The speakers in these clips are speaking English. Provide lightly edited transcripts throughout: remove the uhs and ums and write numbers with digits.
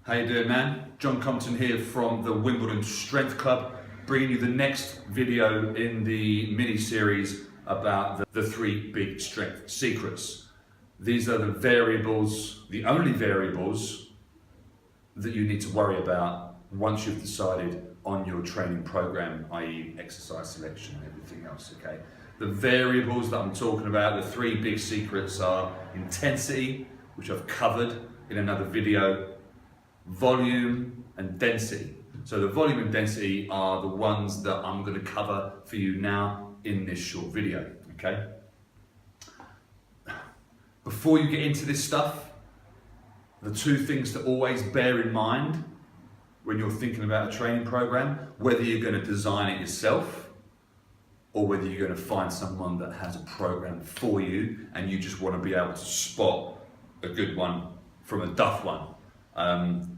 How you doing, man? Jon Compton here from the Wimbledon Strength Club, bringing you the next video in the mini-series about the 3 big strength secrets. These are the variables, the only variables that you need to worry about once you've decided on your training program, i.e. exercise selection and everything else, okay? The variables that I'm talking about, the 3 big secrets are intensity, which I've covered in another video, volume and density. So the volume and density are the ones that I'm going to cover for you now in this short video, okay? Before you get into this stuff, the 2 things to always bear in mind when you're thinking about a training program, whether you're going to design it yourself or whether you're going to find someone that has a program for you and you just want to be able to spot a good one from a duff one.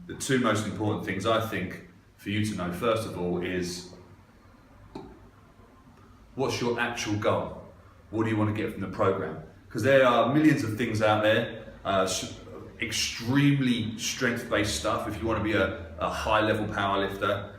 The 2 most important things I think for you to know, first of all, is what's your actual goal? What do you want to get from the program? Because there are millions of things out there, extremely strength-based stuff if you want to be a high-level powerlifter,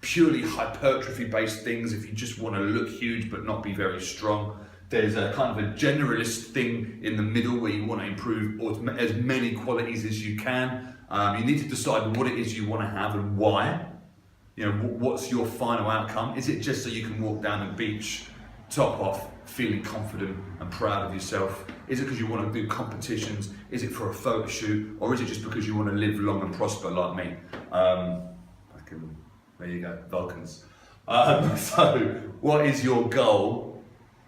purely hypertrophy-based things if you just want to look huge but not be very strong. There's a kind of a generalist thing in the middle where you want to improve as many qualities as you can. You need to decide what it is you want to have and why. You know, what's your final outcome? Is it just so you can walk down the beach, top off, feeling confident and proud of yourself? Is it because you want to do competitions? Is it for a photo shoot? Or is it just because you want to live long and prosper like me? There you go, Vulcans. So, what is your goal?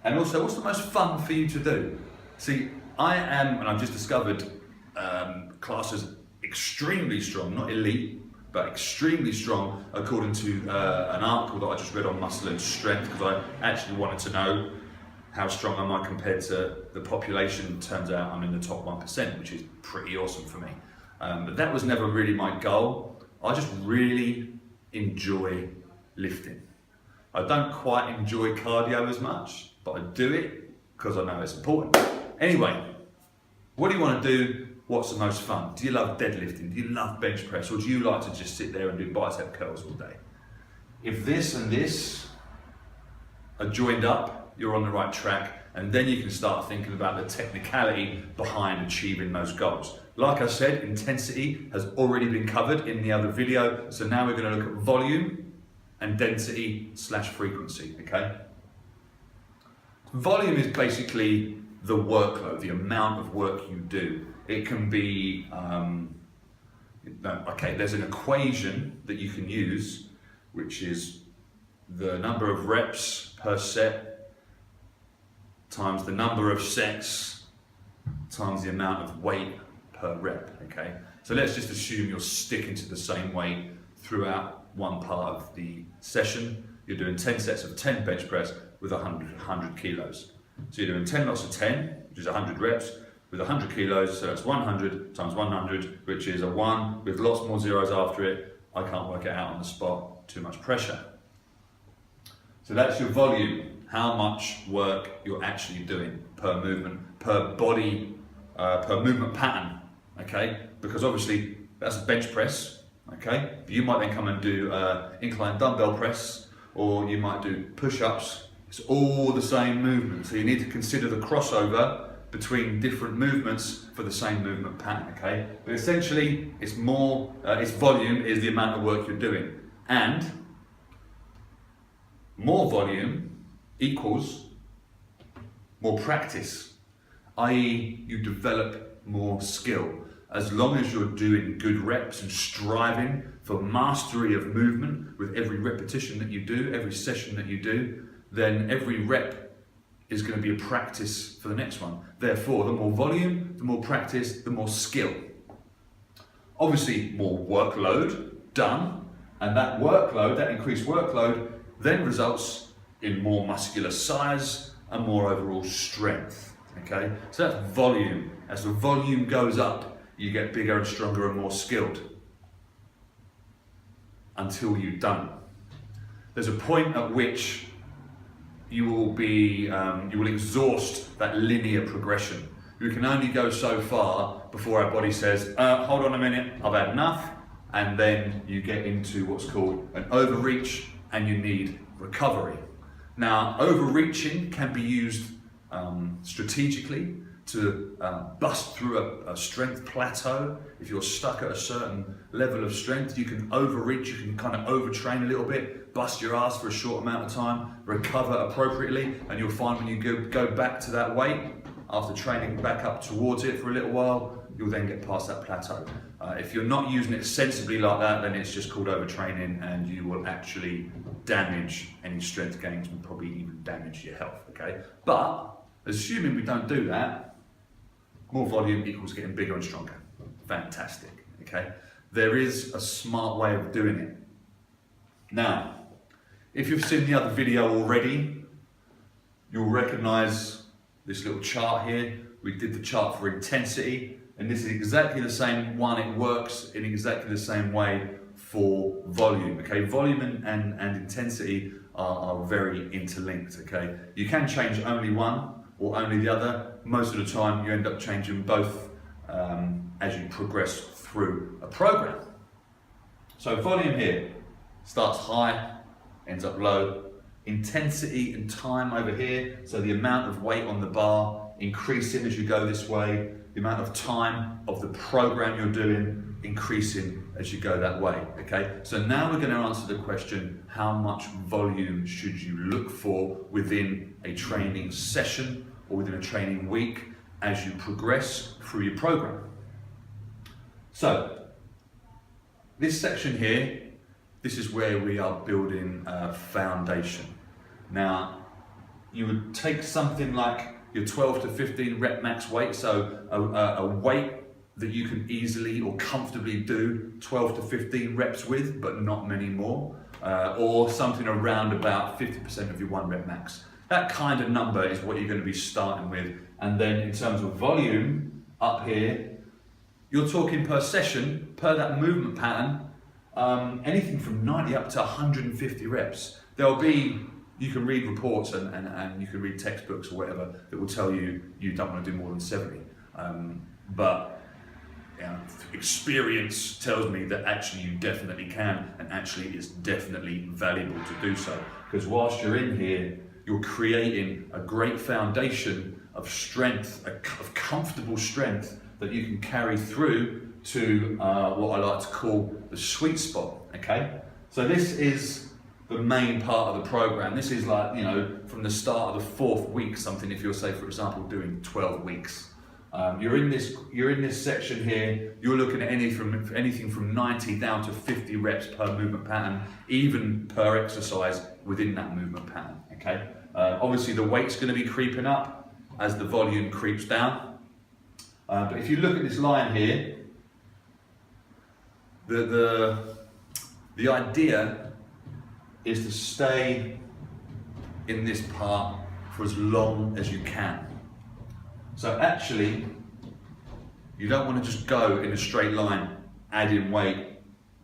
And also, what's the most fun for you to do? See, I am, and I've just discovered, classes extremely strong, not elite, but extremely strong, according to an article that I just read on muscle and strength, because I actually wanted to know how strong am I compared to the population. Turns out I'm in the top 1%, which is pretty awesome for me. But that was never really my goal. I just really enjoy lifting. I don't quite enjoy cardio as much, but I do it because I know it's important. Anyway, what do you want to do? What's the most fun? Do you love deadlifting? Do you love bench press? Or do you like to just sit there and do bicep curls all day? If this and this are joined up, you're on the right track, and then you can start thinking about the technicality behind achieving those goals. Like I said, intensity has already been covered in the other video, so now we're going to look at volume and density/frequency, okay? Volume is basically the workload, the amount of work you do. It can be, there's an equation that you can use, which is the number of reps per set times the number of sets times the amount of weight per rep, okay? So let's just assume you're sticking to the same weight throughout one part of the session. You're doing 10 sets of 10 bench press with 100 kilos. So you're doing 10 lots of 10, which is 100 reps, with 100 kilos, so that's 100 times 100, which is a 1 with lots more zeros after it. I can't work it out on the spot, too much pressure. So that's your volume, how much work you're actually doing per movement, per body, per movement pattern, okay? Because obviously that's a bench press, okay? But you might then come and do incline dumbbell press, or you might do push-ups. It's all the same movement, so you need to consider the crossover between different movements for the same movement pattern, okay? But essentially, it's volume is the amount of work you're doing, and more volume equals more practice, i.e. you develop more skill. As long as you're doing good reps and striving for mastery of movement with every repetition that you do, every session that you do, then every rep is going to be a practice for the next one. Therefore, the more volume, the more practice, the more skill. Obviously, more workload done, and that workload, that increased workload, then results in more muscular size and more overall strength, okay? So that's volume. As the volume goes up, you get bigger and stronger and more skilled until you're done. There's a point at which you will exhaust that linear progression. We can only go so far before our body says, hold on a minute, I've had enough. And then you get into what's called an overreach and you need recovery. Now, overreaching can be used strategically to bust through a strength plateau. If you're stuck at a certain level of strength, you can overreach, you can kind of overtrain a little bit, bust your ass for a short amount of time, recover appropriately, and you'll find when you go back to that weight, after training back up towards it for a little while, you'll then get past that plateau. If you're not using it sensibly like that, then it's just called overtraining, and you will actually damage any strength gains and probably even damage your health, okay? But, assuming we don't do that, more volume equals getting bigger and stronger. Fantastic, okay? There is a smart way of doing it. Now, if you've seen the other video already, you'll recognize this little chart here. We did the chart for intensity, and this is exactly the same one. It works in exactly the same way for volume, okay? Volume and intensity are very interlinked, okay? You can change only one or only the other. Most of the time you end up changing both as you progress through a program. So volume here starts high, ends up low. Intensity and time over here, so the amount of weight on the bar increasing as you go this way, the amount of time of the program you're doing increasing as you go that way, okay? So now we're going to answer the question, how much volume should you look for within a training session or within a training week as you progress through your program? So, this section here, this is where we are building a foundation. Now, you would take something like your 12 to 15 rep max weight, so a weight that you can easily or comfortably do 12 to 15 reps with, but not many more, or something around about 50% of your 1 rep max. That kind of number is what you're going to be starting with. And then in terms of volume, up here, you're talking per session, per that movement pattern, anything from 90 up to 150 reps. There'll be, you can read reports and you can read textbooks or whatever that will tell you you don't want to do more than 70. But experience tells me that actually you definitely can, and actually it's definitely valuable to do so. Because whilst you're in here, you're creating a great foundation of strength, of comfortable strength that you can carry through to what I like to call the sweet spot, okay? So this is the main part of the program. This is like, from the start of the 4th week, something if you're, say, for example, doing 12 weeks. You're in this section here, you're looking at anything from 90 down to 50 reps per movement pattern, even per exercise within that movement pattern, okay? Obviously the weight's gonna be creeping up as the volume creeps down. But if you look at this line here, the idea is to stay in this part for as long as you can. So actually, you don't want to just go in a straight line, adding weight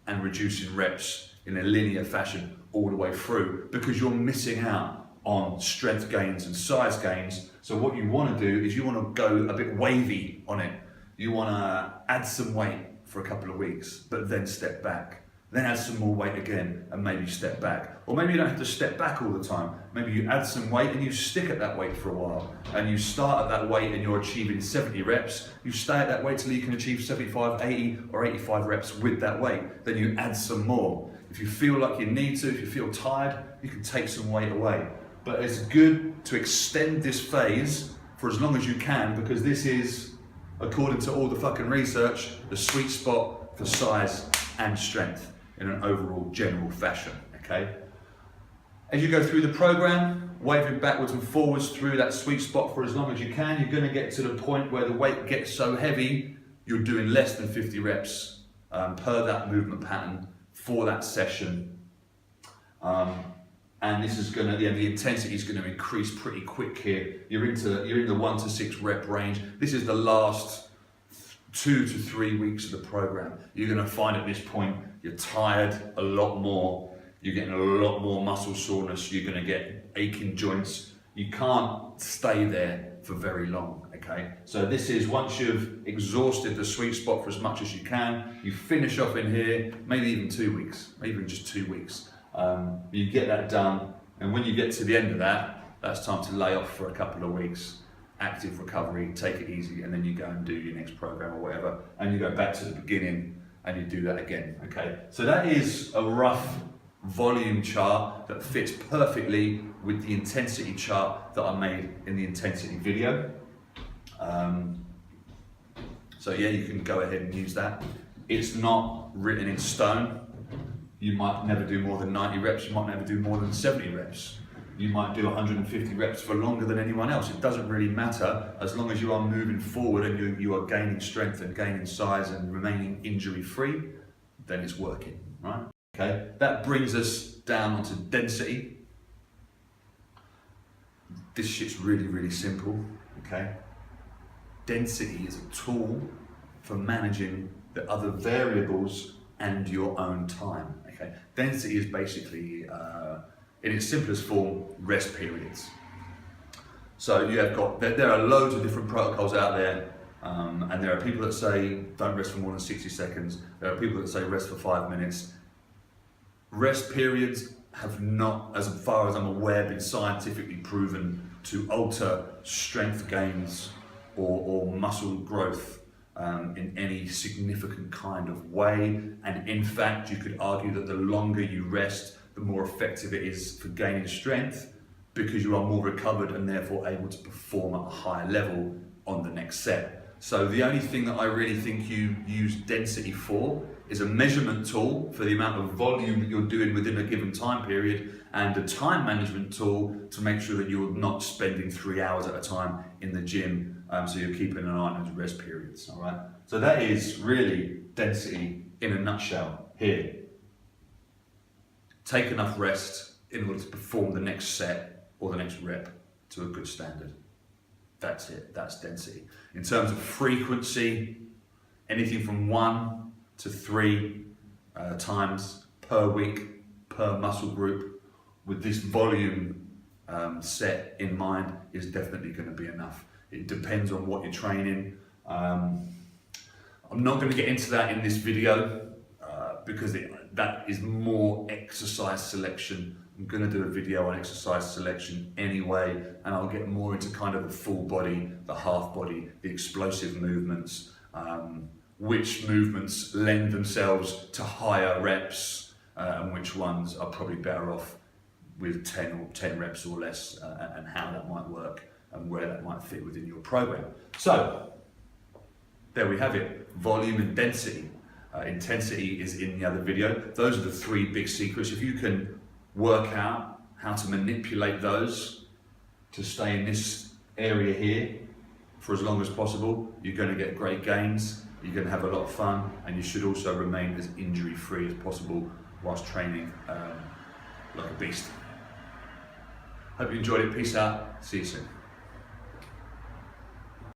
and reducing reps in a linear fashion all the way through, because you're missing out on strength gains and size gains. So what you want to do is you want to go a bit wavy on it. You want to add some weight for a couple of weeks, but then step back. Then add some more weight again and maybe step back. Or maybe you don't have to step back all the time. Maybe you add some weight and you stick at that weight for a while. And you start at that weight and you're achieving 70 reps. You stay at that weight till you can achieve 75, 80 or 85 reps with that weight. Then you add some more. If you feel like you need to, if you feel tired, you can take some weight away. But it's good to extend this phase for as long as you can, because this is, according to all the fucking research, the sweet spot for size and strength in an overall general fashion, okay? As you go through the program, waving backwards and forwards through that sweet spot for as long as you can, you're gonna get to the point where the weight gets so heavy, you're doing less than 50 reps per that movement pattern for that session. And this is gonna, the intensity is gonna increase pretty quick here. You're in the 1 to 6 rep range. This is the last 2 to 3 weeks of the program. You're gonna find at this point, you're tired a lot more. You're getting a lot more muscle soreness. You're gonna get aching joints. You can't stay there for very long, okay? Okay, so this is once you've exhausted the sweet spot for as much as you can, you finish off in here, maybe even 2 weeks, maybe even just 2 weeks. You get that done, and when you get to the end of that, that's time to lay off for a couple of weeks, active recovery, take it easy, and then you go and do your next program or whatever, and you go back to the beginning and you do that again. Okay, so that is a rough volume chart that fits perfectly with the intensity chart that I made in the intensity video. So yeah, you can go ahead and use that. It's not written in stone. You might never do more than 90 reps, you might never do more than 70 reps. You might do 150 reps for longer than anyone else. It doesn't really matter as long as you are moving forward and you are gaining strength and gaining size and remaining injury free, then it's working, right? Okay, that brings us down onto density. This shit's really, really simple, okay? Density is a tool for managing the other variables and your own time, okay? Density is basically, in its simplest form, rest periods. So you have got, there are loads of different protocols out there, and there are people that say don't rest for more than 60 seconds. There are people that say rest for 5 minutes. Rest periods have not, as far as I'm aware, been scientifically proven to alter strength gains or muscle growth in any significant kind of way. And in fact, you could argue that the longer you rest, the more effective it is for gaining strength, because you are more recovered and therefore able to perform at a higher level on the next set. So the only thing that I really think you use density for is a measurement tool for the amount of volume that you're doing within a given time period, and a time management tool to make sure that you're not spending 3 hours at a time in the gym, so you're keeping an eye on those rest periods, all right? So that is really density in a nutshell here. Take enough rest in order to perform the next set or the next rep to a good standard. That's it, that's density. In terms of frequency, anything from 1 to 3 times per week, per muscle group, with this volume set in mind, is definitely going to be enough. It depends on what you're training. I'm not going to get into that in this video because that is more exercise selection. I'm going to do a video on exercise selection anyway, and I'll get more into kind of the full body, the half body, the explosive movements, which movements lend themselves to higher reps, and which ones are probably better off with 10 reps or less, and how that might work and where that might fit within your program. So there we have it, volume and density. Intensity is in the other video. Those are the 3 big secrets. If you can work out how to manipulate those to stay in this area here for as long as possible, you're going to get great gains, you're going to have a lot of fun, and you should also remain as injury free as possible whilst training like a beast. Hope you enjoyed it. Peace out. See you soon.